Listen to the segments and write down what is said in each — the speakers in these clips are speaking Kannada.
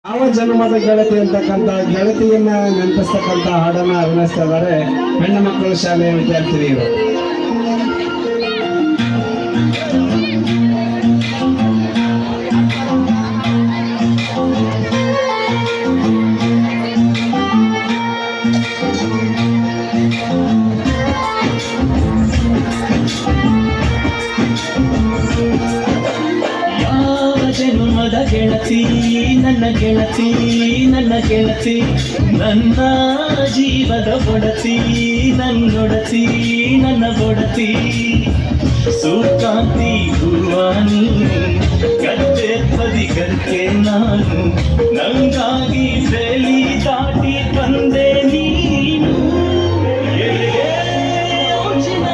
ಯಾವ ಜನ್ಮದ ಗೆಳತಿ ಅಂತಕ್ಕಂಥ ಗೆಳತಿಯನ್ನ ನೆನಪಿಸ್ತಕ್ಕಂಥ ಹಾಡನ್ನ ಅಭಿನಯಿಸ್ತಾ ಇದ್ದಾರೆ ಹೆಣ್ಣು ಮಕ್ಕಳು ಶಾಲೆಯ ವಿದ್ಯಾರ್ಥಿನಿಯರು. ಜನ್ಮದ ಗೆಳತಿ ನನ್ನ ಗೆಳತಿ ನನ್ನ ಗೆಳತಿ ನನ್ನ ಜೀವದ ಬೊಡತಿ ನನ್ನೊಡತಿ ನನ್ನ ಬೊಡತಿ ಸೂರ್ಕಾಂತಿ ಗುರುವಾನಿ ಗದ್ದೆ ಬದಿಗಕ್ಕೆ ನಾನು ನಂಗಾಗಿ ಬೇಲಿ ದಾಟಿ ಬಂದೆ ನೀನು ಯೋಚನ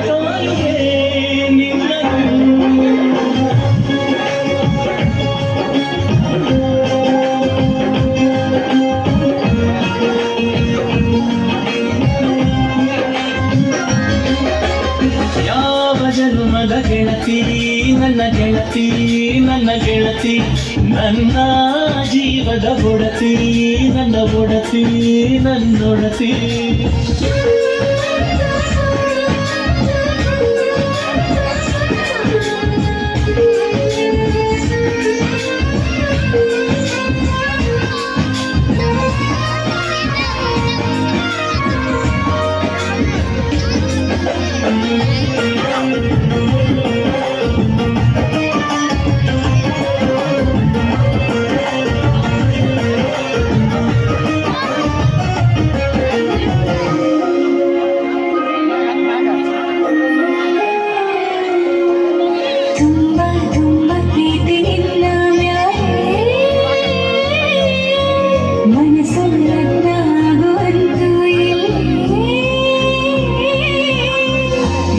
ಕಾಯುವೆ ಜನ್ಮದ ಗೆಳತಿ ನನ್ನ ಗೆಳತಿ ನನ್ನ ಗೆಳತಿ ನನ್ನ ಜೀವದ ಬೊಡತಿ ನನ್ನ ಬೊಡತಿ ನನ್ನೊಡತಿ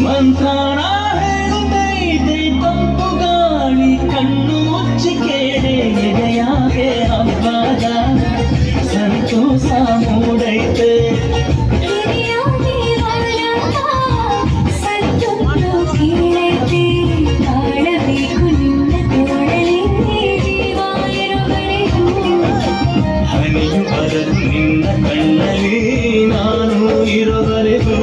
ಮಂಥಾನ ಹೇಳುತ್ತೈತೆ ತಂಪು ಗಾಳಿ ಕಣ್ಣು ಮುಚ್ಚಿ ಕೇಳೆ ಎದೆಯಾಗೆ ಹಬ್ಬದ ಸಂತೋಷ ಮೂಡೈತೆ ಹನಿಯು ಬರಲು ನಿನ್ನ ಕಣ್ಣಲ್ಲಿ ನಾನು ಇರುವರೆಗೂ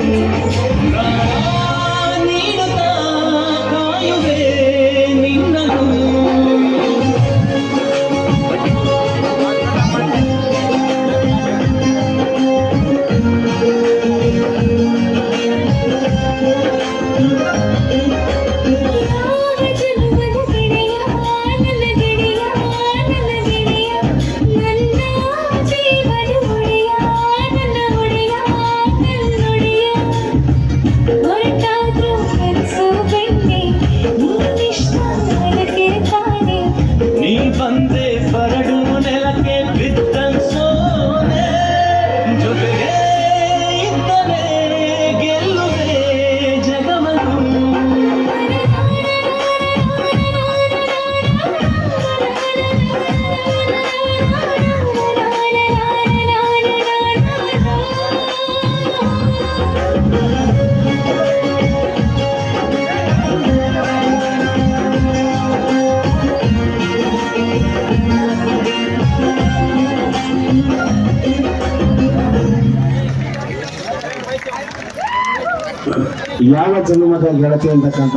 ಬಂದೆ ಬರಡು ನೆಲಕ್ಕೆ ಬಿತ್ತನ್ಸೋನೆ ಜೊತೆಗೆ ಇದ್ದರೆ ಗೆಲ್ಲುವೆ ಜಗವನ್ನು ಯಾವ ಜನ್ಮದ ಗೆಳತಿ ಅಂತಕ್ಕಂಥ